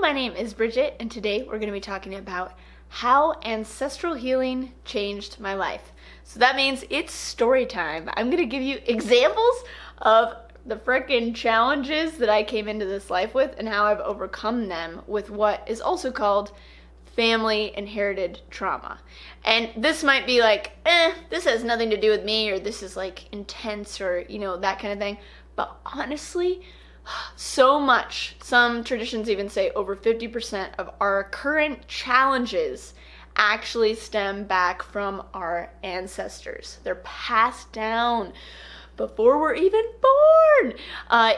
my name is Bridget, and today we're going to be talking about how ancestral healing changed my life. So that means it's story time. I'm going to give you examples of the frickin' challenges that I came into this life with and how I've overcome them with what is also called family inherited trauma. And this might be like, this has nothing to do with me, or this is like intense, or that kind of thing. But honestly, so much, some traditions even say over 50% of our current challenges actually stem back from our ancestors. They're passed down before we're even born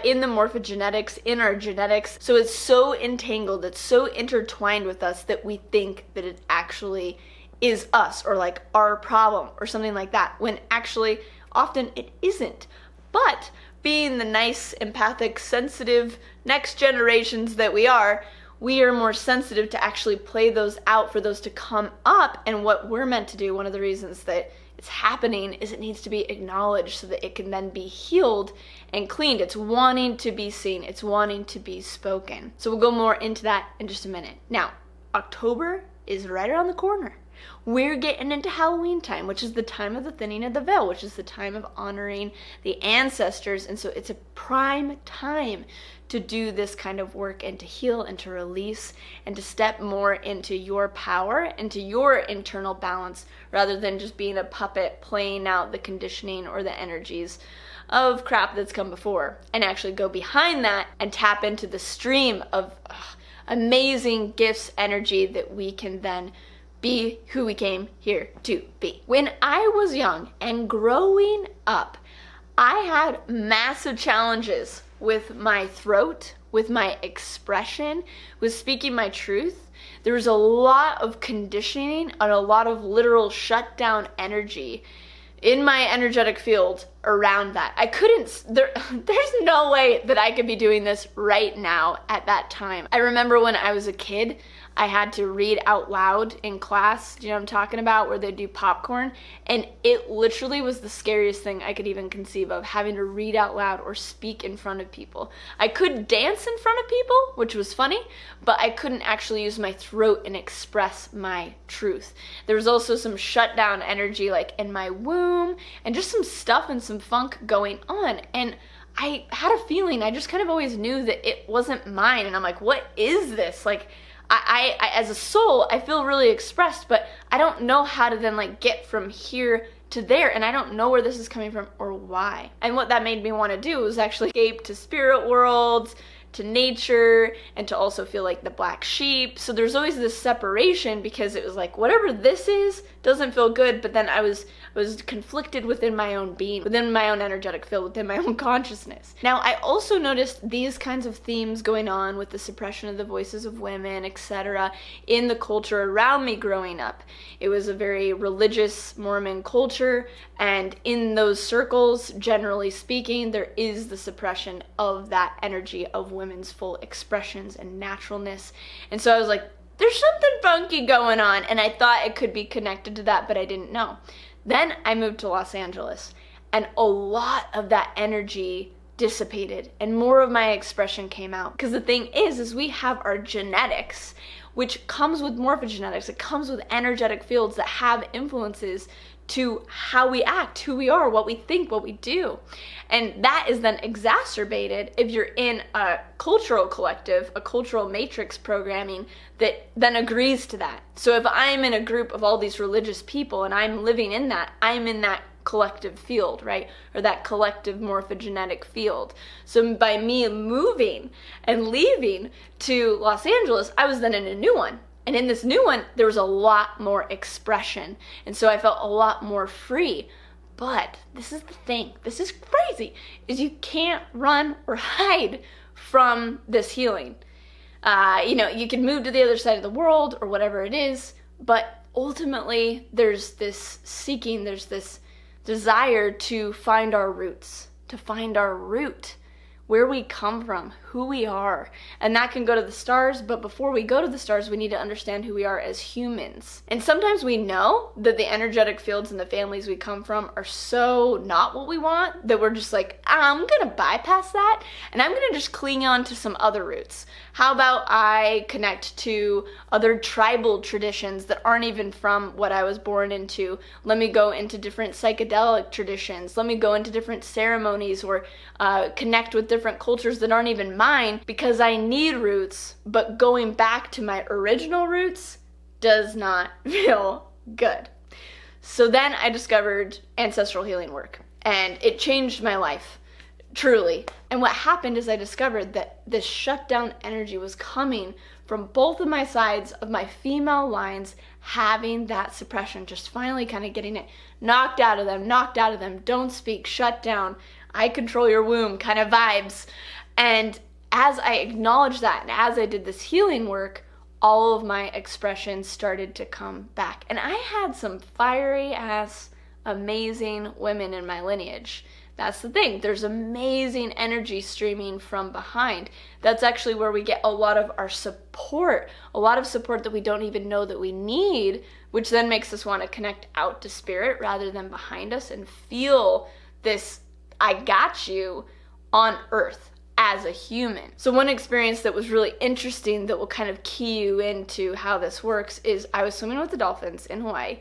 in the morphogenetics, in our genetics. So it's so entangled, it's so intertwined with us that we think that it actually is us, or like our problem or something like that, when actually often it isn't. But being the nice, empathic, sensitive next generations that we are more sensitive to actually play those out for those to come up. And what we're meant to do, one of the reasons that it's happening, is it needs to be acknowledged so that it can then be healed and cleaned. It's wanting to be seen. It's wanting to be spoken. So we'll go more into that in just a minute. Now, October is right around the corner. We're getting into Halloween time, which is the time of the thinning of the veil, which is the time of honoring the ancestors. And so it's a prime time to do this kind of work and to heal and to release and to step more into your power, into your internal balance, rather than just being a puppet playing out the conditioning or the energies of crap that's come before, and actually go behind that and tap into the stream of amazing gifts, energy that we can then be who we came here to be. When I was young and growing up, I had massive challenges with my throat, with my expression, with speaking my truth. There was a lot of conditioning and a lot of literal shutdown energy in my energetic field around that. There's no way that I could be doing this right now at that time. I remember when I was a kid, I had to read out loud in class. Do you know what I'm talking about? Where they do popcorn. And it literally was the scariest thing I could even conceive of, having to read out loud or speak in front of people. I could dance in front of people, which was funny, but I couldn't actually use my throat and express my truth. There was also some shutdown energy like in my womb, and just some stuff and some funk going on. And I had a feeling, I just kind of always knew that it wasn't mine. And I'm like, what is this? Like, I as a soul, I feel really expressed, but I don't know how to then like get from here to there, and I don't know where this is coming from or why. And what that made me want to do was actually escape to spirit worlds, to nature, and to also feel like the black sheep. So there's always this separation, because it was like, whatever this is doesn't feel good, but then I was conflicted within my own being, within my own energetic field, within my own consciousness. Now, I also noticed these kinds of themes going on with the suppression of the voices of women, etc., in the culture around me growing up. It was a very religious Mormon culture, and in those circles, generally speaking, there is the suppression of that energy of women's full expressions and naturalness. And so I was like, there's something funky going on, and I thought it could be connected to that, but I didn't know. Then I moved to Los Angeles, and a lot of that energy dissipated and more of my expression came out. Because the thing is we have our genetics, which comes with morphogenetics. It comes with energetic fields that have influences to how we act, who we are, what we think, what we do. And that is then exacerbated if you're in a cultural collective, a cultural matrix programming that then agrees to that. So if I'm in a group of all these religious people and I'm living in that, I'm in that collective field, right? Or that collective morphogenetic field. So by me moving and leaving to Los Angeles, I was then in a new one. And in this new one, there was a lot more expression. And so I felt a lot more free. But this is the thing, this is crazy, is you can't run or hide from this healing. You can move to the other side of the world or whatever it is, but ultimately there's this seeking, there's this desire to find our roots, to find our root, where we come from, who we are. And that can go to the stars, but before we go to the stars, we need to understand who we are as humans. And sometimes we know that the energetic fields and the families we come from are so not what we want that we're just like, I'm gonna bypass that and I'm gonna just cling on to some other roots. How about I connect to other tribal traditions that aren't even from what I was born into? Let me go into different psychedelic traditions. Let me go into different ceremonies or connect with different cultures that aren't even mine because I need roots, but going back to my original roots does not feel good. So then I discovered ancestral healing work and it changed my life. Truly. And what happened is I discovered that this shutdown energy was coming from both of my sides of my female lines having that suppression, just finally kind of getting it knocked out of them, don't speak, shut down, I control your womb kind of vibes. And as I acknowledged that and as I did this healing work, all of my expressions started to come back. And I had some fiery ass, amazing women in my lineage. That's the thing. There's amazing energy streaming from behind. That's actually where we get a lot of our support, a lot of support that we don't even know that we need, which then makes us want to connect out to spirit rather than behind us and feel this I got you on earth as a human. So one experience that was really interesting that will kind of key you into how this works is I was swimming with the dolphins in Hawaii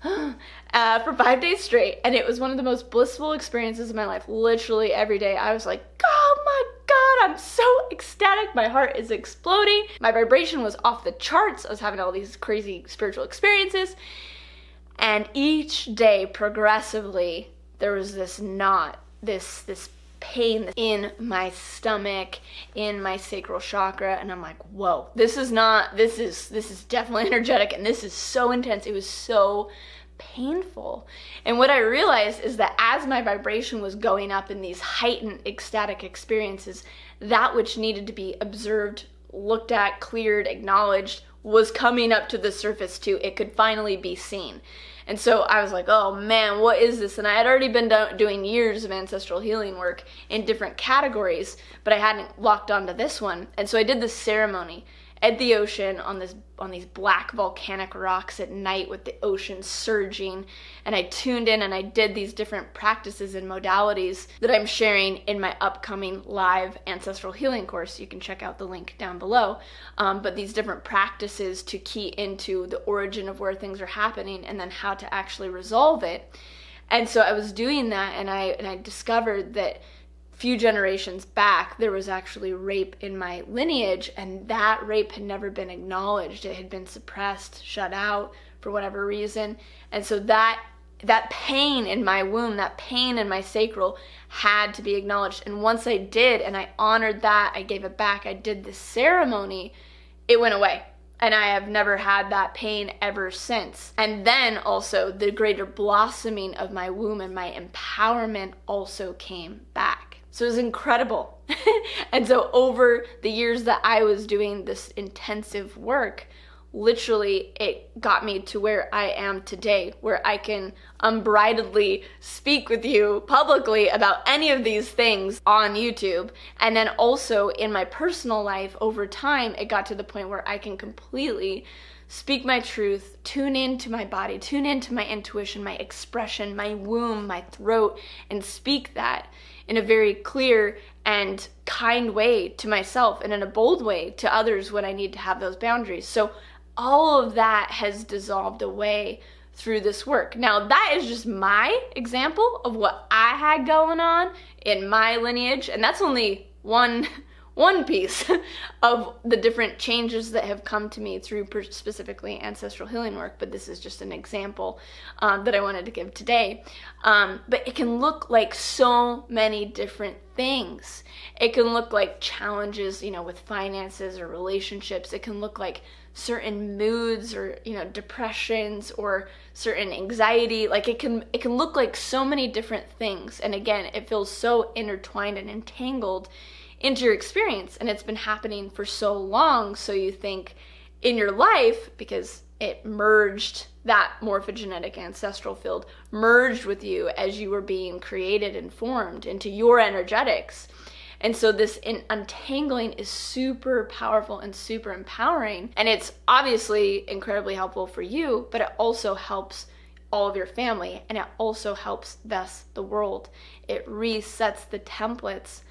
for 5 days straight, and it was one of the most blissful experiences of my life. Literally every day I was like, oh my God, I'm so ecstatic. My heart is exploding. My vibration was off the charts. I was having all these crazy spiritual experiences, and each day progressively there was this knot, this pain in my stomach, in my sacral chakra, and I'm like, whoa, this is definitely energetic, and this is so intense. It was so painful. And what I realized is that as my vibration was going up in these heightened ecstatic experiences, that which needed to be observed, looked at, cleared, acknowledged, was coming up to the surface too. It could finally be seen. And so I was like, oh man, what is this? And I had already been doing years of ancestral healing work in different categories, but I hadn't locked onto this one. And so I did this ceremony at the ocean on these black volcanic rocks at night with the ocean surging. And I tuned in and I did these different practices and modalities that I'm sharing in my upcoming live ancestral healing course. You can check out the link down below. But these different practices to key into the origin of where things are happening and then how to actually resolve it. And so I was doing that, and I discovered that few generations back, there was actually rape in my lineage, and that rape had never been acknowledged. It had been suppressed, shut out for whatever reason. And so that pain in my womb, that pain in my sacral had to be acknowledged. And once I did, and I honored that, I gave it back, I did this ceremony, it went away. And I have never had that pain ever since. And then also the greater blossoming of my womb and my empowerment also came back. So it was incredible. And so over the years that I was doing this intensive work, literally it got me to where I am today, where I can unbridledly speak with you publicly about any of these things on YouTube. And then also in my personal life, over time, it got to the point where I can completely speak my truth, tune into my body, tune into my intuition, my expression, my womb, my throat, and speak that in a very clear and kind way to myself and in a bold way to others when I need to have those boundaries. So all of that has dissolved away through this work. Now that is just my example of what I had going on in my lineage, and that's only one piece of the different changes that have come to me through specifically ancestral healing work, but this is just an example that I wanted to give today. But it can look like so many different things. It can look like challenges, with finances or relationships. It can look like certain moods or, depressions or certain anxiety. Like it can look like so many different things. And again, it feels so intertwined and entangled into your experience, and it's been happening for so long, so you think in your life, because it merged, that morphogenetic ancestral field merged with you as you were being created and formed into your energetics, And so this untangling is super powerful and super empowering. And it's obviously incredibly helpful for you, but it also helps all of your family, and it also helps thus the world. It resets the templates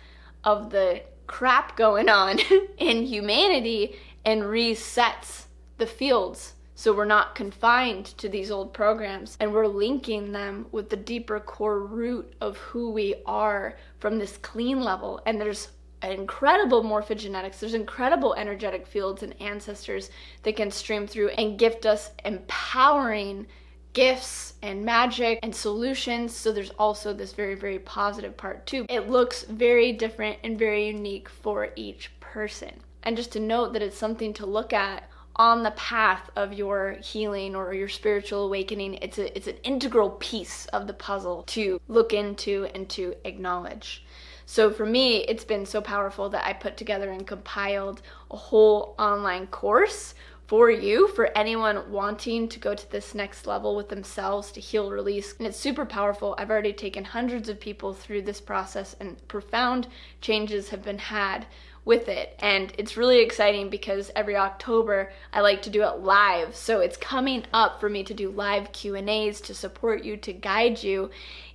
of the crap going on in humanity and resets the fields. So we're not confined to these old programs, and we're linking them with the deeper core root of who we are from this clean level. And there's incredible morphogenetics, there's incredible energetic fields and ancestors that can stream through and gift us empowering gifts and magic and solutions. So there's also this very, very positive part too. It looks very different and very unique for each person. And just to note that it's something to look at on the path of your healing or your spiritual awakening. It's an integral piece of the puzzle to look into and to acknowledge. So for me, it's been so powerful that I put together and compiled a whole online course for you, for anyone wanting to go to this next level with themselves, to heal, release. And it's super powerful. I've already taken hundreds of people through this process, and profound changes have been had with it. And it's really exciting because every October I like to do it live. So it's coming up for me to do live Q&As to support you, to guide you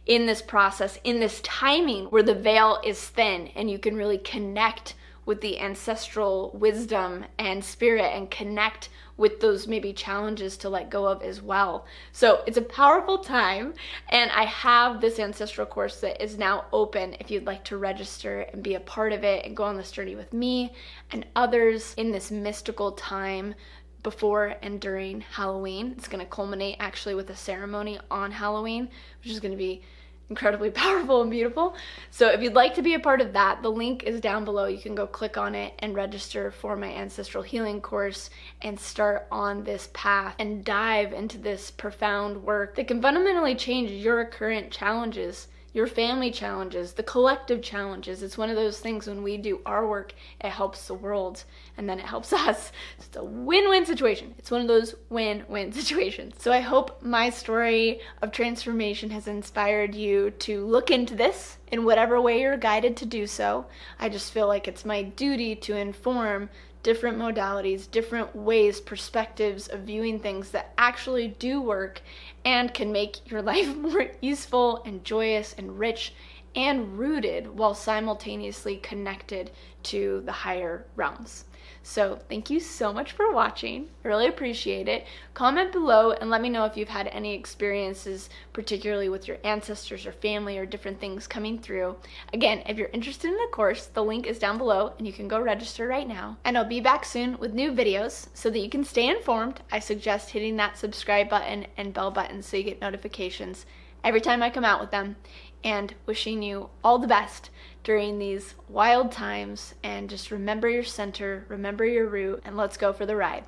in this process, in this timing where the veil is thin and you can really connect with the ancestral wisdom and spirit and connect with those maybe challenges to let go of as well. So it's a powerful time, and I have this ancestral course that is now open if you'd like to register and be a part of it and go on this journey with me and others in this mystical time before and during Halloween. It's going to culminate actually with a ceremony on Halloween, which is going to be incredibly powerful and beautiful. So if you'd like to be a part of that, the link is down below. You can go click on it and register for my ancestral healing course and start on this path and dive into this profound work that can fundamentally change your current challenges, your family challenges, the collective challenges. It's one of those things when we do our work, it helps the world and then it helps us. It's a win-win situation. It's one of those win-win situations. So I hope my story of transformation has inspired you to look into this in whatever way you're guided to do so. I just feel like it's my duty to inform different modalities, different ways, perspectives of viewing things that actually do work and can make your life more useful and joyous and rich and rooted while simultaneously connected to the higher realms. So thank you so much for watching. I really appreciate it. Comment below and let me know if you've had any experiences, particularly with your ancestors or family or different things coming through. Again, if you're interested in the course, the link is down below and you can go register right now. And I'll be back soon with new videos so that you can stay informed. I suggest hitting that subscribe button and bell button so you get notifications every time I come out with them. And wishing you all the best during these wild times, and just remember your center, remember your root, and let's go for the ride.